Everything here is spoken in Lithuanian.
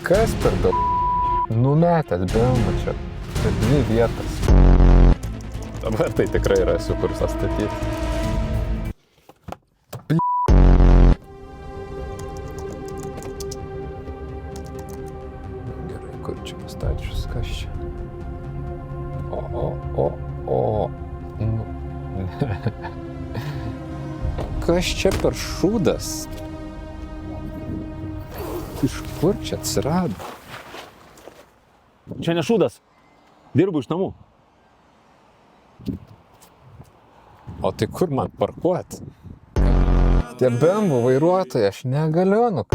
Kas per daug? Numetęs bemba čia. Čia 2 vietas. Dabar tai tikrai rasiu, kur pastatyti. Gerai, kur čia pastačius, kas čia? O. Nu. Kas čia per šūdas? Iš kur čia atsirado? Čia ne šūdas. Dirbu iš namų. O tai kur man parkuot? Tie bembų vairuotojai, aš negaliu, nu.